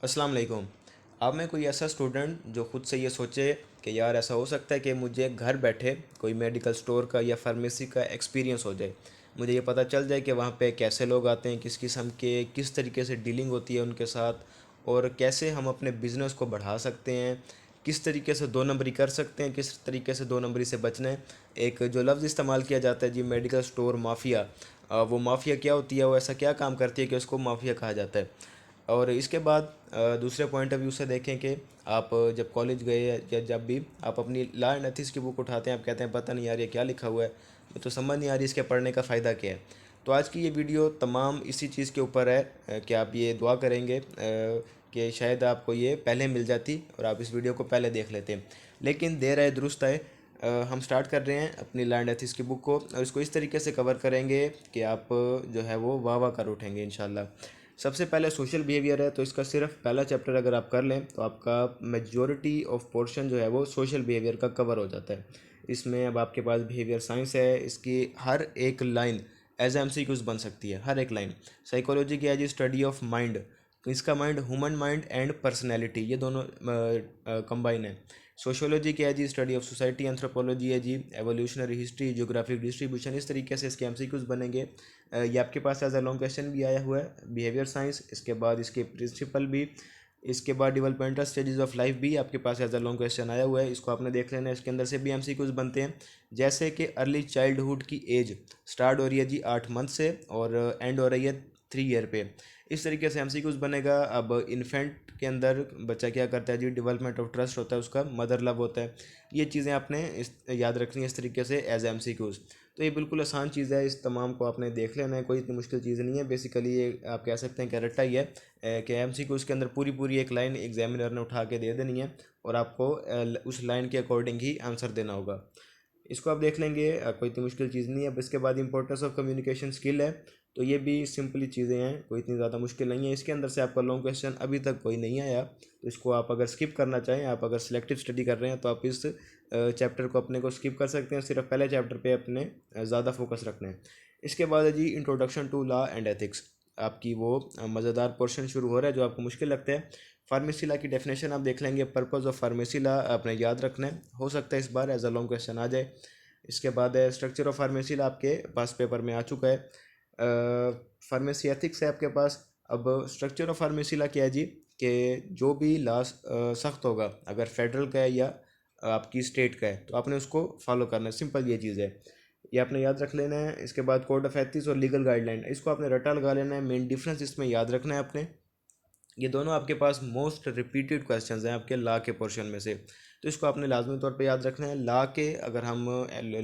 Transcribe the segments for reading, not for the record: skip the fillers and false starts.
अस्सलाम वालेकुम। अब मैं कोई ऐसा स्टूडेंट जो ख़ुद से ये सोचे कि यार ऐसा हो सकता है कि मुझे घर बैठे कोई मेडिकल स्टोर का या फार्मेसी का एक्सपीरियंस हो जाए। मुझे ये पता चल जाए कि वहाँ पे कैसे लोग आते हैं, किस किस्म के किस तरीके से डीलिंग होती है उनके साथ, और कैसे हम अपने बिज़नेस को बढ़ा सकते हैं, किस तरीके से दो नंबरी कर सकते हैं, किस तरीके से दो नंबरी से बचना है। एक जो लफ्ज़ इस्तेमाल किया जाता है जी, मेडिकल स्टोर माफिया, वो माफिया क्या होती है, वो ऐसा क्या काम करती है कि उसको माफिया कहा जाता है। और इसके बाद दूसरे पॉइंट ऑफ व्यू से देखें कि आप जब कॉलेज गए या जब भी आप अपनी लॉ एंड एथिक्स की बुक उठाते हैं, आप कहते हैं पता नहीं यार ये क्या लिखा हुआ है, मैं तो समझ नहीं आ रही इसके पढ़ने का फ़ायदा क्या है। तो आज की ये वीडियो तमाम इसी चीज़ के ऊपर है कि आप ये दुआ करेंगे कि शायद आपको ये पहले मिल जाती और आप इस वीडियो को पहले देख लेते। लेकिन देर आए दुरुस्त आए, हम स्टार्ट कर रहे हैं अपनी लॉ एंड एथिक्स की बुक को, और इसको इस तरीके से कवर करेंगे कि आप जो है वो वाह वाह कर उठेंगे इंशाल्लाह। सबसे पहले सोशल बिहेवियर है, तो इसका सिर्फ पहला चैप्टर अगर आप कर लें तो आपका मेजॉरिटी ऑफ पोर्शन जो है वो सोशल बिहेवियर का कवर हो जाता है। इसमें अब आपके पास बिहेवियर साइंस है, इसकी हर एक line as M C Qs बन सकती है, हर एक लाइन। साइकोलॉजी की है जी स्टडी ऑफ माइंड, तो इसका mind human mind and personality ये दोनों कंबाइन है। सोशियोलॉजी क्या है जी स्टडी ऑफ सोसाइटी। एंथ्रोपोलॉजी है जी एवोल्यूशनरी हिस्ट्री, ज्योग्राफिक डिस्ट्रीब्यूशन। इस तरीके से इसके एमसीक्यूज बनेंगे। ये आपके पास एज अ लॉन्ग क्वेश्चन भी आया हुआ है। बिहेवियर साइंस, इसके बाद इसके प्रिंसिपल भी, इसके बाद डेवलपमेंटल स्टेजेस ऑफ लाइफ भी आपके पास एज अ लॉन्ग क्वेश्चन आया हुआ है, इसको आपने देख लेना है। इसके अंदर से भी एमसीक्यूज बनते हैं, जैसे कि अर्ली चाइल्डहुड की एज स्टार्ट हो रही है जी 8 मंथ से और एंड हो रही है 3 ईयर पे। इस तरीके से एमसीक्यूज बनेगा। अब इन्फेंट के अंदर बच्चा क्या करता है जी, डेवलपमेंट ऑफ ट्रस्ट होता है, उसका मदर लव होता है। ये चीज़ें आपने याद रखनी है इस तरीके से एज एमसीक्यूज। तो ये बिल्कुल आसान चीज़ है, इस तमाम को आपने देख लेना है, कोई इतनी मुश्किल चीज़ नहीं है। बेसिकली ये आप कह सकते हैं कि रट्टा ही है कि एमसीक्यूज के अंदर पूरी पूरी एक लाइन एग्जामिनर ने उठा के दे देनी है और आपको उस लाइन के अकॉर्डिंग ही आंसर देना होगा। इसको आप देख लेंगे, कोई इतनी मुश्किल चीज़ नहीं है। अब इसके बाद इंपॉर्टेंस ऑफ कम्युनिकेशन स्किल है, तो ये भी सिंपली चीज़ें हैं, कोई इतनी ज़्यादा मुश्किल नहीं है। इसके अंदर से आपका लॉन्ग क्वेश्चन अभी तक कोई नहीं आया, तो इसको आप अगर स्किप करना चाहें, आप अगर सिलेक्टिव स्टडी कर रहे हैं तो आप इस चैप्टर को अपने को स्किप कर सकते हैं, सिर्फ पहले चैप्टर पे अपने ज़्यादा फोकस रखना है। इसके बाद है जी introduction to law and ethics, आपकी वो मज़ेदार पोर्शन शुरू हो रहा है जो आपको मुश्किल लगता है। फार्मेसी लॉ की डेफिनेशन आप देख लेंगे। पर्पस ऑफ फार्मेसी लॉ आपने याद रखना है, हो सकता है इस बार एज अ लॉन्ग क्वेश्चन आ जाए। इसके बाद है स्ट्रक्चर ऑफ फार्मेसी लॉ, आपके पास पेपर में आ चुका है। फार्मेसी एथिक्स है आपके पास। अब स्ट्रक्चर ऑफ फार्मेसी लॉ क्या है जी, कि जो भी लॉ सख्त होगा, अगर फेडरल का है या आपकी स्टेट का है, तो आपने उसको फॉलो करना है। सिंपल ये चीज़ है, ये आपने याद रख लेना है। इसके बाद कोड ऑफ एथिक्स और लीगल गाइडलाइन, इसको आपने रटा लगा लेना है। मेन डिफरेंस इसमें याद रखना है आपने। ये दोनों आपके पास मोस्ट रिपीटेड क्वेश्चंस हैं आपके लॉ के पोर्शन में से, तो इसको आपने लाजमी तौर पे याद रखना है। लॉ के अगर हम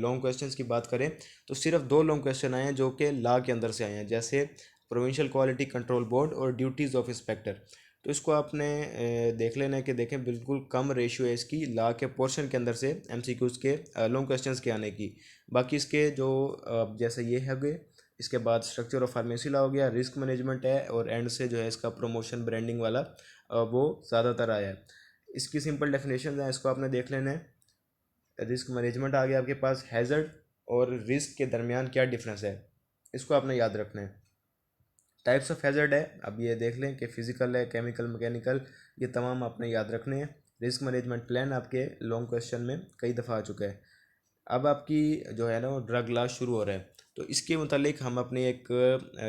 लॉन्ग क्वेश्चंस की बात करें तो सिर्फ दो लॉन्ग क्वेश्चन आए हैं जो कि लॉ के अंदर से आए हैं, जैसे प्रोविंशियल क्वालिटी कंट्रोल बोर्ड और ड्यूटीज़ ऑफ इंस्पेक्टर। तो इसको आपने देख लेना है कि देखें बिल्कुल कम रेशियो है इसकी लॉ के पोर्शन के अंदर से एमसीक्यूज़ के लॉन्ग क्वेश्चंस के आने की। बाकी इसके जो जैसे ये है गए, इसके बाद स्ट्रक्चर ऑफ फार्मेसी लॉ हो गया, रिस्क मैनेजमेंट है, और एंड से जो है इसका प्रमोशन ब्रांडिंग वाला वो ज़्यादातर आया है। इसकी सिंपल डेफिनेशन है, इसको आपने देख लेना है। रिस्क मैनेजमेंट आ गया आपके पास। हैज़र्ड और रिस्क के दरमियान क्या डिफरेंस है, इसको आपने याद रखना है। टाइप्स ऑफ हैज़र्ड है, अब ये देख लें कि फिजिकल है, केमिकल, मैकेनिकल, ये तमाम आपने याद रखने हैं। रिस्क मैनेजमेंट प्लान आपके लॉन्ग क्वेश्चन में कई दफ़ा आ चुका है। अब आपकी जो है ना वो ड्रग लॉ शुरू हो रहा है, तो इसके मुतालिक हम अपनी एक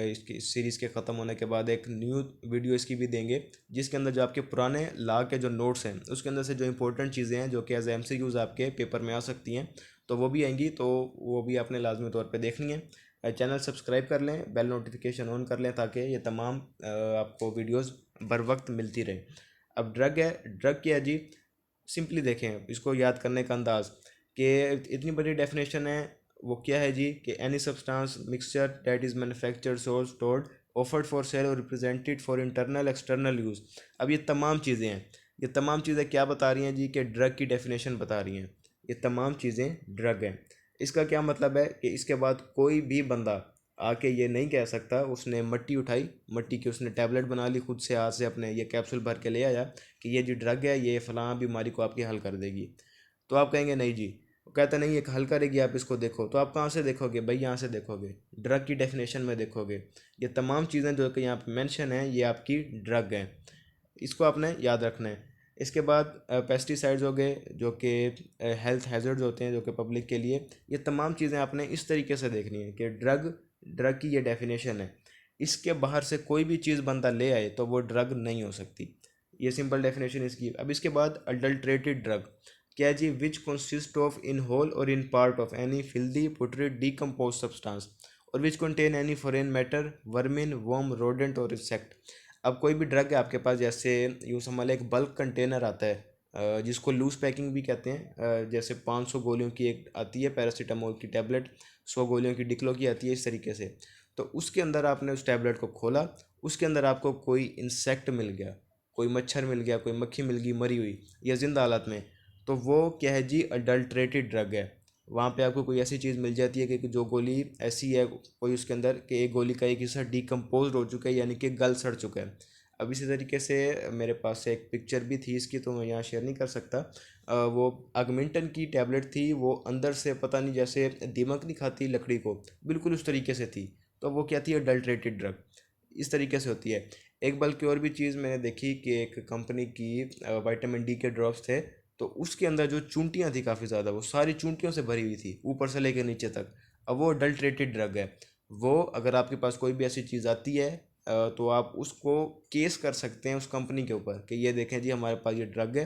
इसकी सीरीज़ के ख़त्म होने के बाद एक न्यू वीडियो इसकी भी देंगे, जिसके अंदर जो आपके पुराने लॉ के जो नोट्स हैं उसके अंदर से जो इंपॉर्टेंट चीज़ें हैं जो कि एज एम सी क्यूज़ आपके पेपर में आ सकती हैं, तो वो भी आएंगी, तो वो भी आपने लाजमी तौर पर देखनी है। चैनल सब्सक्राइब कर लें, बेल नोटिफिकेशन ऑन कर लें, ताकि ये तमाम आपको वीडियोज़ बर वक्त मिलती रहे। अब ड्रग है, ड्रग क्या है जी, सिंपली देखें इसको याद करने का अंदाज़, कि इतनी बड़ी डेफिनेशन है। वो क्या है जी, कि any substance mixture that is manufactured sold stored offered for sale और represented for internal external use. अब ये तमाम चीज़ें हैं, ये तमाम चीज़ें क्या बता रही हैं जी, कि ड्रग की डेफिनेशन बता रही हैं। ये तमाम चीज़ें ड्रग हैं। इसका क्या मतलब है कि इसके बाद कोई भी बंदा आके ये नहीं कह सकता, उसने मिट्टी उठाई, मिट्टी की उसने टैबलेट बना ली खुद से, हाथ से अपने ये कैप्सूल भर के ले आया कि ये जी ड्रग है, ये फ़लाँ बीमारी को आपकी हल कर देगी, तो आप कहेंगे नहीं जी। वो कहता नहीं ये हल करेगी, आप इसको देखो, तो आप कहाँ से देखोगे भाई, यहाँ से देखोगे, ड्रग की डेफिनेशन में देखोगे। ये तमाम चीज़ें जो कि यहाँ पे मेंशन है, ये आपकी ड्रग हैं। इसको आपने याद रखना है। इसके बाद पेस्टिसाइड्स हो गए जो कि हेल्थ हैज़र्ड्स होते हैं जो कि पब्लिक के लिए, ये तमाम चीज़ें आपने इस तरीके से देखनी है कि ड्रग ड्रग की ये डेफिनेशन है, इसके बाहर से कोई भी चीज़ बंदा ले आए तो वो ड्रग नहीं हो सकती। ये सिंपल डेफिनेशन इसकी। अब इसके बाद अडल्ट्रेटेड ड्रग क्या है जी, which consist of in whole और in part of any filthy putrid decompose substance और which contain any foreign matter vermin worm rodent और इंसेक्ट। अब कोई भी ड्रग है आपके पास, जैसे यूँ समझ लें एक बल्क कंटेनर आता है जिसको लूज पैकिंग भी कहते हैं, जैसे 500 गोलियों की एक आती है पैरासीटामोल की टैबलेट, 100 गोलियों की डिक्लो की आती है, इस तरीके से। तो उसके अंदर आपने उस टैबलेट को खोला, उसके अंदर आपको कोई इंसेक्ट मिल गया, कोई मच्छर मिल गया, कोई मक्खी मिल गई मरी हुई या जिंदा हालत में, तो वो क्या है जी, अडल्ट्रेटेड ड्रग है। वहाँ पे आपको कोई ऐसी चीज़ मिल जाती है कि जो गोली ऐसी है कोई उसके अंदर कि एक गोली का एक हिस्सा डीकम्पोज हो चुका है, यानी कि गल सड़ चुका है। अब इसी तरीके से मेरे पास से एक पिक्चर भी थी इसकी, तो मैं यहाँ शेयर नहीं कर सकता। वो अगमेंटन की टैबलेट थी, वो अंदर से पता नहीं जैसे दीमक नहीं खाती लकड़ी को, बिल्कुल उस तरीके से थी। तो वो क्या थी, अडल्ट्रेटेड ड्रग, इस तरीके से होती है। एक बल्कि और भी चीज़ मैंने देखी कि एक कंपनी की विटामिन डी के ड्रॉप्स थे, तो उसके अंदर जो चूंटियाँ थी काफ़ी ज़्यादा, वो सारी चूंटियों से भरी हुई थी ऊपर से लेकर नीचे तक। अब वो अडल्ट्रेटेड ड्रग है। वो अगर आपके पास कोई भी ऐसी चीज़ आती है तो आप उसको केस कर सकते हैं उस कंपनी के ऊपर कि ये देखें जी हमारे पास ये ड्रग है,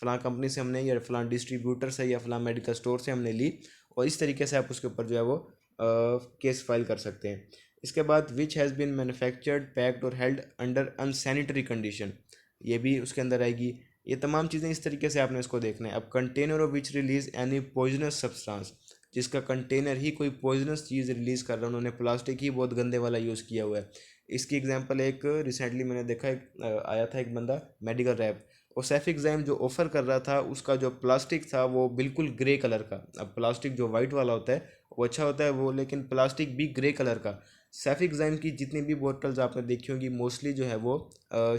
फ़लाँ कंपनी से हमने या फ़लाँ डिस्ट्रीब्यूटर से या फ़लाँ मेडिकल स्टोर से हमने ली, और इस तरीके से आप उसके ऊपर जो है वो केस फाइल कर सकते हैं। इसके बाद which has been manufactured packed or held under unsanitary condition, ये भी उसके अंदर आएगी। ये तमाम चीज़ें इस तरीके से आपने इसको देखना है। अब container of which release any poisonous substance, जिसका कंटेनर ही कोई पॉइजनस चीज़ रिलीज़ कर रहा है, उन्होंने प्लास्टिक ही बहुत गंदे वाला यूज़ किया हुआ है। इसकी एग्जांपल एक रिसेंटली मैंने देखा, एक आया था एक बंदा मेडिकल रैप, और सेफिक्साइम जो ऑफ़र कर रहा था उसका जो प्लास्टिक था वो बिल्कुल ग्रे कलर का। अब प्लास्टिक जो वाइट वाला होता है वो अच्छा होता है वो, लेकिन प्लास्टिक भी ग्रे कलर का। सेफिक्साइम की जितनी भी बोतल्स आपने देखी होंगी मोस्टली जो है वो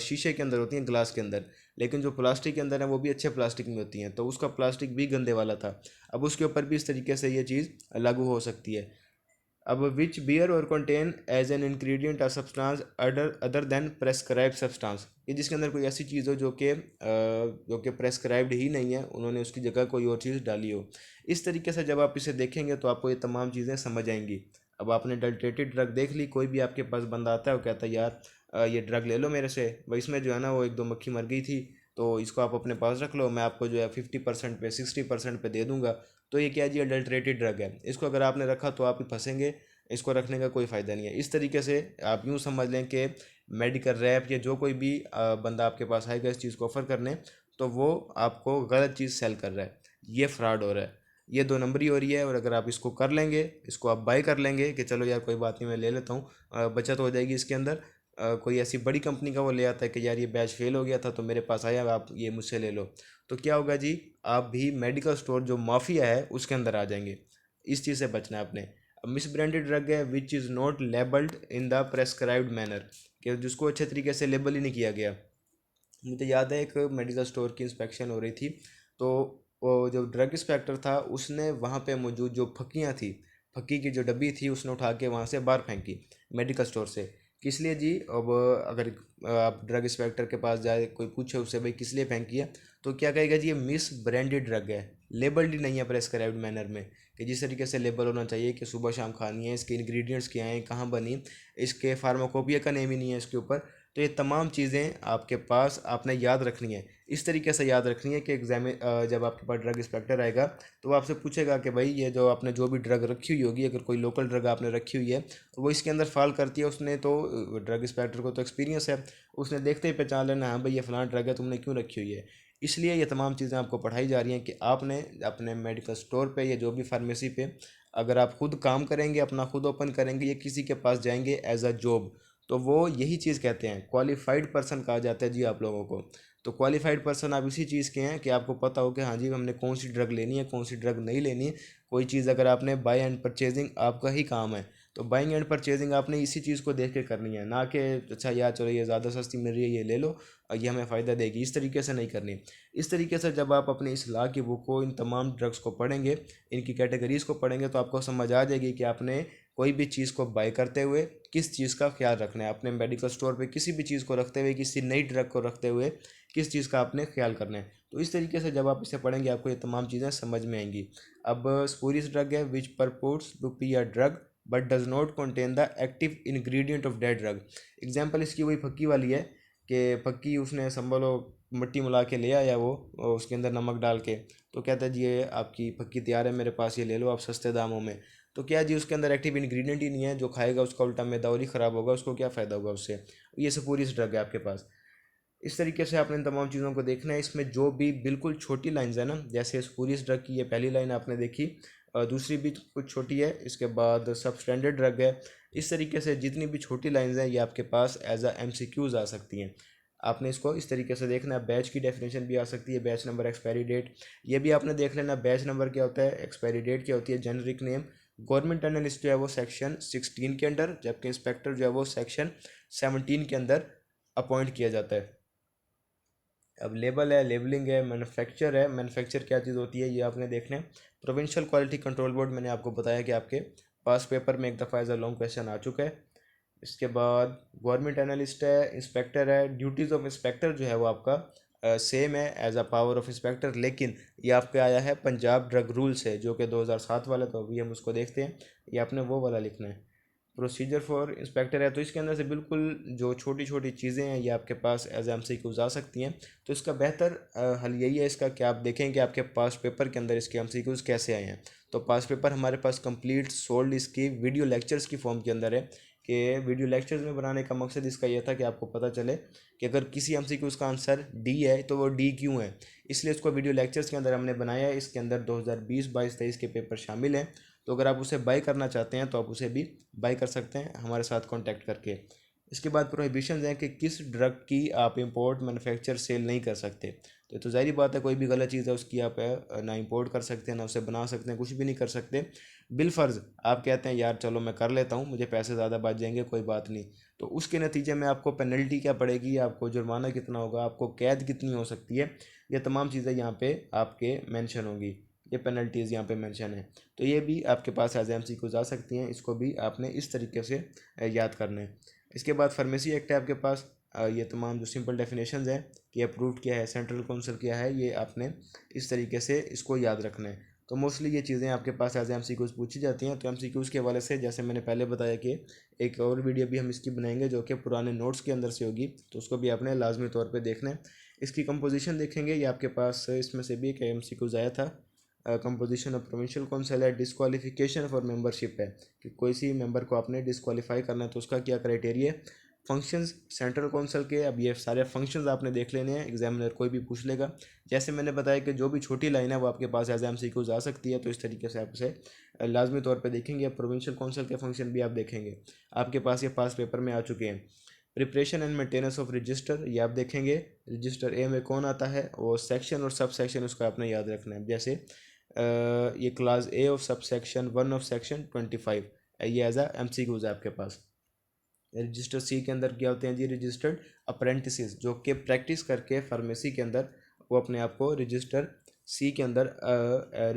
शीशे के अंदर होती हैं, ग्लास के अंदर, लेकिन जो प्लास्टिक के अंदर है वो भी अच्छे प्लास्टिक में होती हैं, तो उसका प्लास्टिक भी गंदे वाला था। अब उसके ऊपर भी इस तरीके से ये चीज़ लागू हो सकती है। अब which bear or contain as an ingredient a substance other other than prescribe substance, ये जिसके अंदर कोई ऐसी चीज़ हो जो कि प्रेस्क्राइब्ड ही नहीं है, उन्होंने उसकी जगह कोई और चीज़ डाली हो। इस तरीके से जब आप इसे देखेंगे तो आपको ये तमाम चीज़ें समझ आएंगी। अब आपने अडल्ट्रेटेड ड्रग देख ली, कोई भी आपके पास बंदा आता है वो कहता है यार ये ड्रग ले लो मेरे से, भाई इसमें जो है ना वो एक दो मक्खी मर गई थी, तो इसको आप अपने पास रख लो, मैं आपको जो है 50% पे 60% पे दे दूंगा। तो ये क्या है जी, अडल्ट्रेटेड ड्रग है, इसको अगर आपने रखा तो आप ही फंसेंगे, इसको रखने का कोई फ़ायदा नहीं है। इस तरीके से आप यूँ समझ लें कि मेडिकल रैप या जो कोई भी बंदा आपके पास आएगा इस चीज़ को ऑफ़र करने, तो वो आपको गलत चीज़ सेल कर रहा है, ये फ्रॉड हो रहा है, ये दो नंबरी हो रही है। और अगर आप इसको कर लेंगे, इसको आप बाय कर लेंगे कि चलो यार कोई बात नहीं मैं ले लेता हूँ, बचत हो जाएगी इसके अंदर। कोई ऐसी बड़ी कंपनी का वो ले आता है कि यार ये बैच फेल हो गया था तो मेरे पास आया, आप ये मुझसे ले लो, तो क्या होगा जी, आप भी मेडिकल स्टोर जो माफिया है उसके अंदर आ जाएंगे। इस चीज़ से बचना है आपने। मिस ब्रांडेड ड्रग है which is not labelled in the prescribed manner, कि जिसको अच्छे तरीके से लेबल ही नहीं किया गया। मुझे याद है एक मेडिकल स्टोर की इंस्पेक्शन हो रही थी, तो वो जो ड्रग इंस्पेक्टर था उसने वहाँ पे मौजूद जो फक्कियाँ थी, फक्की की जो डब्बी थी उसने उठा के वहाँ से बाहर फेंकी मेडिकल स्टोर से। किस लिए जी, अब अगर आप ड्रग इंस्पेक्टर के पास जाए, कोई पूछे उससे भाई किस लिए फेंकी है, तो क्या कहेगा जी, ये मिस ब्रांडेड ड्रग है, लेबल्ड ही नहीं है प्रेस्क्राइब्ड मैनर में, कि जिस तरीके से लेबल होना चाहिए कि सुबह शाम खानी है, इसके इंग्रेडिएंट्स क्या हैं, कहाँ बनी, इसके फार्माकोपिया का नेम ही नहीं है इसके ऊपर। तो ये तमाम चीज़ें आपके पास आपने याद रखनी है, इस तरीके से याद रखनी है कि जब आपके पास ड्रग इंस्पेक्टर आएगा तो वो आपसे पूछेगा कि भाई ये जो आपने जो भी ड्रग रखी हुई होगी, अगर कोई लोकल ड्रग आपने रखी हुई है तो वो इसके अंदर फाल करती है, उसने तो ड्रग इंस्पेक्टर को तो एक्सपीरियंस है, उसने देखते ही पहचान लेना हाँ भाई ये फ़लाँ ड्रग है, तुमने क्यों रखी हुई है। इसलिए ये तमाम चीज़ें आपको पढ़ाई जा रही हैं कि आपने अपने मेडिकल स्टोर पे या जो भी फार्मेसी पे अगर आप खुद काम करेंगे, अपना खुद ओपन करेंगे या किसी के पास जाएंगे एज अ जॉब, तो वो यही चीज़ कहते हैं, क्वालिफाइड पर्सन कहा जाता है जी आप लोगों को। तो क्वालिफाइड पर्सन आप इसी चीज़ के हैं कि आपको पता हो कि हाँ जी हमने कौन सी ड्रग लेनी है, कौन सी ड्रग नहीं लेनी है। कोई चीज़ अगर आपने बाय एंड परचेजिंग आपका ही काम है, तो बाइंग एंड परचेजिंग आपने इसी चीज़ को देख के करनी है, ना कि अच्छा यार चलो ये ज़्यादा सस्ती मिल रही है ये ले लो और ये हमें फ़ायदा देगी, इस तरीके से नहीं करनी। इस तरीके से जब आप अपनी इस्लाह की बुक को इन तमाम ड्रग्स को पढ़ेंगे, इनकी कैटेगरीज़ को पढ़ेंगे, तो आपको समझ आ जाएगी कि आपने कोई भी चीज़ को बाय करते हुए किस चीज़ का ख्याल रखना है, अपने मेडिकल स्टोर पे किसी भी चीज़ को रखते हुए, किसी नई ड्रग को रखते हुए किस चीज़ का आपने ख्याल करना है। तो इस तरीके से जब आप इसे पढ़ेंगे आपको ये तमाम चीज़ें समझ में आएंगी। अब स्पूरियस ड्रग है which purports to be a drug but does not contain the active ingredient of that drug. Example इसकी वही फक्की वाली है कि फक्की उसने संभलो मिट्टी मिला के ले आया वो, और उसके अंदर नमक डाल के, तो कहता है जी ये आपकी फक्की तैयार है मेरे पास, ये ले लो आप सस्ते दामों में। तो क्या जी उसके अंदर एक्टिव इंग्रेडिएंट ही नहीं है, जो खाएगा उसका उल्टा मैदा और ही ख़राब होगा, उसको क्या फ़ायदा होगा उससे। ये सब पूरी ड्रग है आपके पास। इस तरीके से आपने इन तमाम चीज़ों को देखना है। इसमें जो भी बिल्कुल छोटी लाइंस है ना, जैसे स्पूरियस ड्रग की ये पहली लाइन आपने देखी, दूसरी भी कुछ छोटी है, इसके बाद सब स्टैंडर्ड ड्रग है। इस तरीके से जितनी भी छोटी लाइंस हैं ये आपके पास एज अ MCQs आ सकती हैं। आपने इसको इस तरीके से देखना है। बैच की डेफिनेशन भी आ सकती है, बैच नंबर, एक्सपायरी डेट, ये भी आपने देख लेना। बैच नंबर क्या होता है, एक्सपायरी डेट क्या होती है, जेनरिक नेम। गवर्नमेंट एनालिस्ट जो है वो सेक्शन 16 के अंडर, जबकि इंस्पेक्टर जो है वो सेक्शन 17 के अंदर अपॉइंट किया जाता है। अब लेबल है, लेबलिंग है, मैन्युफैक्चर है। मैन्युफैक्चर क्या चीज़ होती है ये आपने देखना है। प्रोविंशियल क्वालिटी कंट्रोल बोर्ड, मैंने आपको बताया कि आपके पास पेपर में एक दफ़ा एज अ लॉन्ग क्वेश्चन आ चुका है। इसके बाद गवर्नमेंट एनालिस्ट है, इंस्पेक्टर है। ड्यूटीज़ ऑफ इंस्पेक्टर जो है वो आपका सेम है as a power of inspector, लेकिन ये आपका आया है पंजाब ड्रग रूल से, जो कि 2007 वाला, तो अभी हम उसको देखते हैं। ये आपने वो वाला लिखना है। प्रोसीजर फॉर इंस्पेक्टर है, तो इसके अंदर से बिल्कुल जो छोटी छोटी चीज़ें हैं ये आपके पास एज MCQs आ सकती हैं। तो इसका बेहतर हल यही है इसका कि आप देखें कि आपके पास पेपर के अंदर इसके MCQs कैसे आए हैं। तो पास पेपर हमारे पास कंप्लीट सोल्ड इसकी वीडियो लेक्चर्स की फॉर्म के अंदर है, कि वीडियो लेक्चर्स में बनाने का मकसद इसका यह था कि आपको पता चले कि अगर किसी MCQs का आंसर डी है तो वो डी क्यों है, इसलिए इसको वीडियो लेक्चर्स के अंदर हमने बनाया है। इसके अंदर 2020, 22, 23 के पेपर शामिल हैं। तो अगर आप उसे बाय करना चाहते हैं तो आप उसे भी बाय कर सकते हैं हमारे साथ कांटेक्ट करके। इसके बाद प्रोहिबिशंस हैं कि किस ड्रग की आप इंपोर्ट, मैन्युफैक्चर, सेल नहीं कर सकते। तो ज़ाहिर बात है कोई भी गलत चीज़ है उसकी आप ना इंपोर्ट कर सकते हैं, ना उसे बना सकते हैं, कुछ भी नहीं कर सकते। बिलफर्ज आप कहते हैं यार चलो मैं कर लेता हूँ, मुझे पैसे ज़्यादा बच जाएंगे, कोई बात नहीं, तो उसके नतीजे में आपको पेनल्टी क्या पड़ेगी, आपको जुर्माना कितना होगा, आपको कैद कितनी हो सकती है, ये तमाम चीज़ें यहाँ पे आपके मेंशन होंगी। ये पेनल्टीज़ यहाँ पे मेंशन है। तो ये भी आपके पास एज MCQs आ सकती हैं, इसको भी आपने इस तरीके से याद करना है। इसके बाद फार्मेसी एक्ट है आपके पास। ये तमाम जो सिंपल डेफिनेशंस हैं कि अप्रूव्ड क्या है, सेंट्रल काउंसिल क्या है, ये आपने इस तरीके से इसको याद रखना है। तो मोस्टली ये चीज़ें आपके पास एज MCQs पूछी जाती हैं। तो MCQs के हवाले से जैसे मैंने पहले बताया कि एक और वीडियो भी हम इसकी बनाएंगे जो कि पुराने नोट्स के अंदर से होगी, तो उसको भी आपने लाजमी तौर पर देखना है। इसकी कंपोजिशन देखेंगे, ये आपके पास इसमें से भी एक MCQs आया था। कंपोजिशन ऑफ प्रोविंशियल काउंसिल है। डिस्क्वालिफिकेशन फॉर मेंबरशिप है कि कोई सी मेंबर को आपने डिस्क्वालीफाई करना है, तो उसका क्या क्राइटेरिया है। फंक्शंस सेंट्रल काउंसिल के, अब ये सारे फंक्शंस आपने देख लेने हैं, एग्जामिनर कोई भी पूछ लेगा। जैसे मैंने बताया कि जो भी छोटी लाइन है वो आपके पास एज MCQs आ सकती है, तो इस तरीके से आप उसे लाजमी तौर पे देखेंगे। प्रोविंशियल काउंसिल के फंक्शन भी आप देखेंगे, आपके पास ये पास पेपर में आ चुके हैं। Preparation and maintenance of register, ये आप देखेंगे रजिस्टर ए में कौन आता है, और सेक्शन और सब सेक्शन उसका आपने याद रखना है। जैसे ये class A of sub section 1 of section 25, ये एज MCQs है आपके पास। रजिस्टर सी के अंदर क्या होते हैं जी, रजिस्टर्ड अप्रेंटिसेस, जो कि प्रैक्टिस करके फार्मेसी के अंदर वो अपने आप को रजिस्टर सी के अंदर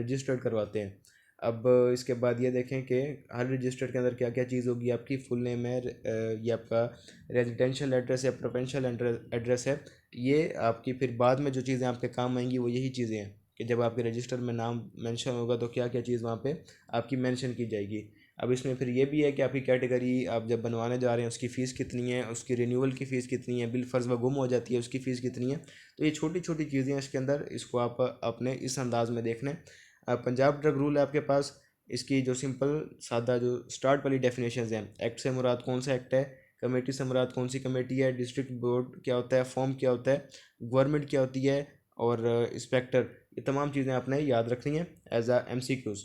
रजिस्टर्ड करवाते हैं। अब इसके बाद ये देखें कि हर रजिस्टर के अंदर क्या क्या चीज़ होगी। आपकी फुल नेम है, ये आपका रेजिडेंशियल एड्रेस है, प्रोविंशियल एड्रेस है। ये आपकी फिर बाद में जो चीज़ें आपके काम आएंगी वो यही चीज़ें हैं कि जब आपके रजिस्टर में नाम मेंशन होगा तो क्या क्या चीज़ वहाँ पे आपकी मेंशन की जाएगी। अब इसमें फिर ये भी है कि आपकी कैटेगरी आप जब बनवाने जा रहे हैं उसकी फ़ीस कितनी है, उसकी रिन्यूअल की फ़ीस कितनी है, बिल फर्ज व गुम हो जाती है उसकी फ़ीस कितनी है। तो ये छोटी छोटी चीज़ें हैं इसके अंदर, इसको आप अपने इस अंदाज में देख लें। पंजाब ड्रग रूल है आपके पास। इसकी जो सिंपल सादा जो स्टार्ट वाली डेफिनेशन हैं, एक्ट से मुराद कौन सा एक्ट है, कमेटी से मुराद कौन सी कमेटी है, डिस्ट्रिक्ट बोर्ड क्या होता है, फॉर्म क्या होता है, गवर्नमेंट क्या होती है, और इंस्पेक्टर, ये तमाम चीज़ें आपने याद रखनी है एज MCQs।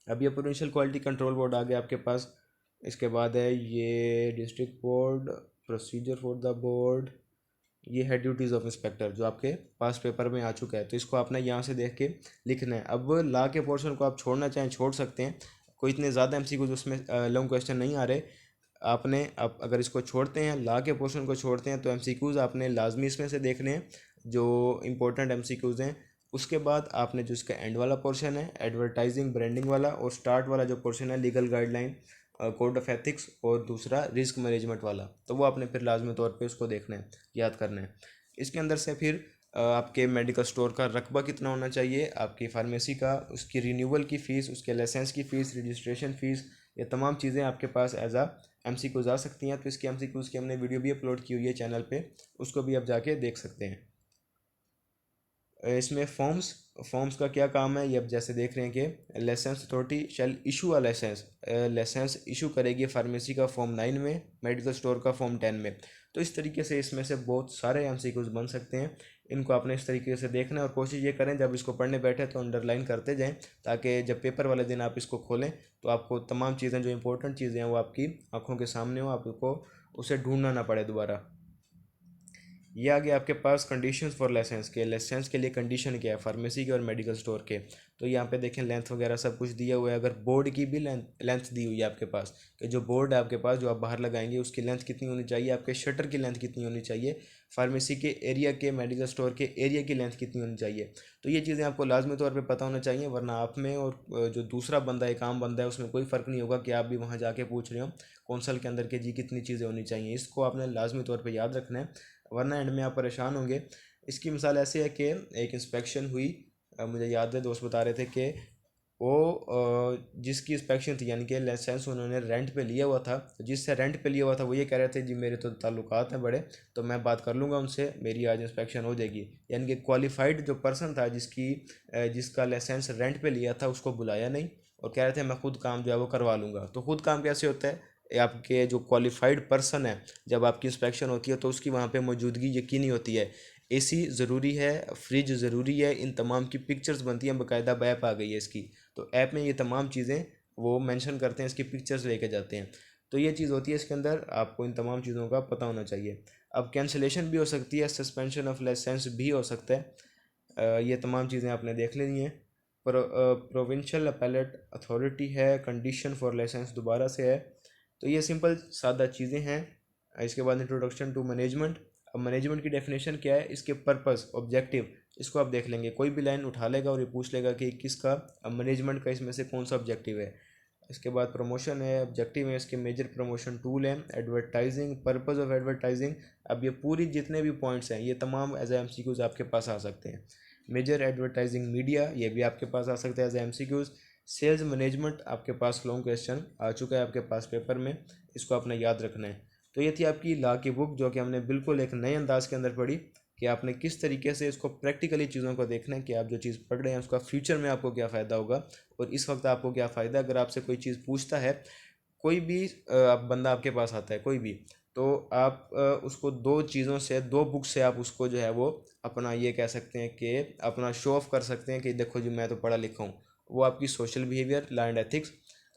अब ये प्रोविंशियल क्वालिटी कंट्रोल बोर्ड आ गया आपके पास। इसके बाद है ये district board, procedure for the board, ये है ड्यूटीज़ ऑफ इंस्पेक्टर जो आपके पास पेपर में आ चुका है। तो इसको आपने यहाँ से देख के लिखना है। अब ला के पोर्शन को आप छोड़ना चाहें छोड़ सकते हैं, कोई इतने ज़्यादा MCQs उसमें लॉन्ग क्वेश्चन नहीं आ रहे। आपने अब अगर इसको छोड़ते हैं, ला के पोर्शन को छोड़ते हैं, तो MCQs आपने लाजमी इसमें से देखने हैं जो इम्पोर्टेंट MCQs हैं। उसके बाद आपने जो इसका एंड वाला पोर्शन है एडवर्टाइजिंग ब्रांडिंग वाला, और स्टार्ट वाला जो पोर्शन है legal guideline, code of ethics, और दूसरा रिस्क मैनेजमेंट वाला, तो वो आपने फिर लाजमी तौर पे उसको देखना है, याद करना है। इसके अंदर से फिर आपके मेडिकल स्टोर का रकबा कितना होना चाहिए, आपकी फार्मेसी का, उसकी रिन्यूअल की फ़ीस, उसके लाइसेंस की फ़ीस, रजिस्ट्रेशन फ़ीस, ये तमाम चीज़ें आपके पास एज आ MCQs आ सकती हैं। तो इसकी MCQs की हमने वीडियो भी अपलोड की हुई है चैनल पे, उसको भी आप जाके देख सकते हैं। इसमें फॉर्म्स फॉर्म्स का क्या काम है, ये अब जैसे देख रहे हैं कि licence authority shall issue a licence, licence issue करेगी फार्मेसी का फॉर्म 9 में, मेडिकल स्टोर का फॉर्म 10 में। तो इस तरीके से इसमें से बहुत सारे MCQs बन सकते हैं। इनको आपने इस तरीके से देखना है और कोशिश ये करें जब इसको पढ़ने बैठे तो अंडरलाइन करते जाएं, ताकि जब पेपर वाले दिन आप इसको खोलें तो आपको तमाम चीज़ें जो इंपॉर्टेंट चीज़ें हैं वो आपकी आंखों के सामने हो, आपको उसे ढूंढना ना पड़े दोबारा। ये आ गया आपके पास कंडीशंस फॉर लाइसेंस के, लाइसेंस के लिए कंडीशन क्या है फार्मेसी के और मेडिकल स्टोर के। तो यहाँ पे देखें लेंथ वगैरह सब कुछ दिया हुआ है। अगर बोर्ड की भी लेंथ दी हुई है आपके पास, कि जो बोर्ड है आपके पास जो आप बाहर लगाएंगे उसकी लेंथ कितनी होनी चाहिए, आपके शटर की लेंथ कितनी होनी चाहिए, फार्मेसी के एरिया के, मेडिकल स्टोर के एरिया की लेंथ कितनी होनी चाहिए। तो ये चीज़ें आपको लाजमी तौर पर पता होना चाहिए, वरना आप में और जो दूसरा बंदा एक आम बंदा है उसमें कोई फ़र्क नहीं होगा कि आप भी वहाँ जाके पूछ रहे हो कौंसल के अंदर के जी कितनी चीज़ें होनी चाहिए। इसको आपने लाजमी तौर पर याद रखना है, वरना एंड में आप परेशान होंगे। इसकी मिसाल ऐसे है कि एक इंस्पेक्शन हुई, मुझे याद है दोस्त बता रहे थे कि वो जिसकी इंस्पेक्शन थी, यानी कि लाइसेंस उन्होंने रेंट पे लिया हुआ था, तो जिससे रेंट पे लिया हुआ था वो ये कह रहे थे जी मेरे तो ताल्लुकात हैं बड़े, तो मैं बात कर लूँगा उनसे, मेरी आज इंस्पेक्शन हो जाएगी। यानी कि क्वालिफाइड जो पर्सन था जिसका लाइसेंस रेंट पे लिया था उसको बुलाया नहीं, और कह रहे थे मैं खुद काम जो है वो करवा लूँगा। तो खुद काम कैसे होता है, ये आपके जो क्वालिफाइड पर्सन है जब आपकी इंस्पेक्शन होती है तो उसकी वहाँ पे मौजूदगी यकीनी होती है। AC ज़रूरी है, फ्रिज ज़रूरी है, इन तमाम की पिक्चर्स बनती हैं, बाकायदा ऐप आ गई है इसकी। तो ऐप में ये तमाम चीज़ें वो मेंशन करते हैं, इसकी पिक्चर्स लेके जाते हैं। तो ये चीज़ होती है इसके अंदर, आपको इन तमाम चीज़ों का पता होना चाहिए। अब कैंसिलेशन भी हो सकती है, सस्पेंशन ऑफ लाइसेंस भी हो सकता है। ये तमाम चीज़ें आपने देख लेनी है। प्रोविंशियल अपैलेट अथॉरिटी है, कंडीशन फॉर लाइसेंस दोबारा से है। तो ये सिंपल सादा चीज़ें हैं। इसके बाद इंट्रोडक्शन टू मैनेजमेंट। अब मैनेजमेंट की डेफिनेशन क्या है, इसके पर्पस, ऑब्जेक्टिव, इसको आप देख लेंगे। कोई भी लाइन उठा लेगा और ये पूछ लेगा कि किसका मैनेजमेंट का इसमें से कौन सा ऑब्जेक्टिव है। इसके बाद प्रमोशन है, ऑब्जेक्टिव है, इसके मेजर प्रमोशन टूल है, एडवर्टाइजिंग, पर्पस ऑफ एडवर्टाइजिंग। अब ये पूरी जितने भी पॉइंट्स हैं ये तमाम एज MCQs आपके पास आ सकते हैं। मेजर एडवर्टाइजिंग मीडिया, ये भी आपके पास आ सकता है एज MCQs। सेल्स मैनेजमेंट आपके पास लॉन्ग क्वेश्चन आ चुका है आपके पास पेपर में, इसको आपने याद रखना है। तो ये थी आपकी लॉ की बुक, जो कि हमने बिल्कुल एक नए अंदाज के अंदर पढ़ी कि आपने किस तरीके से इसको प्रैक्टिकली चीज़ों को देखना है कि आप जो चीज़ पढ़ रहे हैं उसका फ्यूचर में आपको क्या फ़ायदा होगा और इस वक्त आपको क्या फ़ायदा। अगर आपसे कोई चीज़ पूछता है, कोई भी बंदा आपके पास आता है कोई भी, तो आप उसको दो चीज़ों से, दो बुक से आप उसको जो है वो अपना ये कह सकते हैं कि अपना शो ऑफ कर सकते हैं कि देखो जी मैं तो पढ़ा लिखा हूँ। वो आपकी social behaviour, law and ethics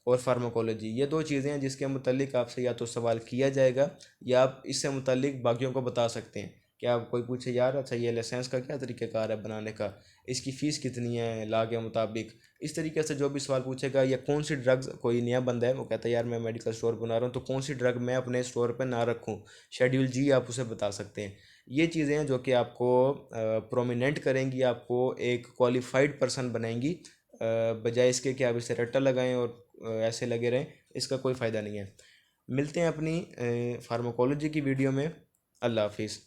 और फार्माकोलॉजी, ये दो चीज़ें हैं जिसके मुतालिक आपसे या तो सवाल किया जाएगा या आप इससे मुतालिक बाकियों को बता सकते हैं। कि आप कोई पूछे यार अच्छा ये लाइसेंस का क्या तरीक़ाकार है बनाने का, इसकी फ़ीस कितनी है लॉ के मुताबिक, इस तरीके से जो भी सवाल पूछेगा। या कौन सी ड्रग्स, कोई नया बंदा है वो कहता है यार मैं मेडिकल स्टोर बना रहा हूँ तो कौन सी ड्रग मैं अपने स्टोर पर ना रखूँ, शेड्यूल G आप उसे बता सकते हैं। ये चीज़ें हैं जो कि आपको प्रोमिनेंट करेंगी, आपको एक क्वालिफाइड पर्सन बनाएंगी, बजाय इसके कि आप इसे रट्टा लगाएं और ऐसे लगे रहें, इसका कोई फ़ायदा नहीं है। मिलते हैं अपनी फार्माकोलॉजी की वीडियो में। अल्लाह हाफिज़।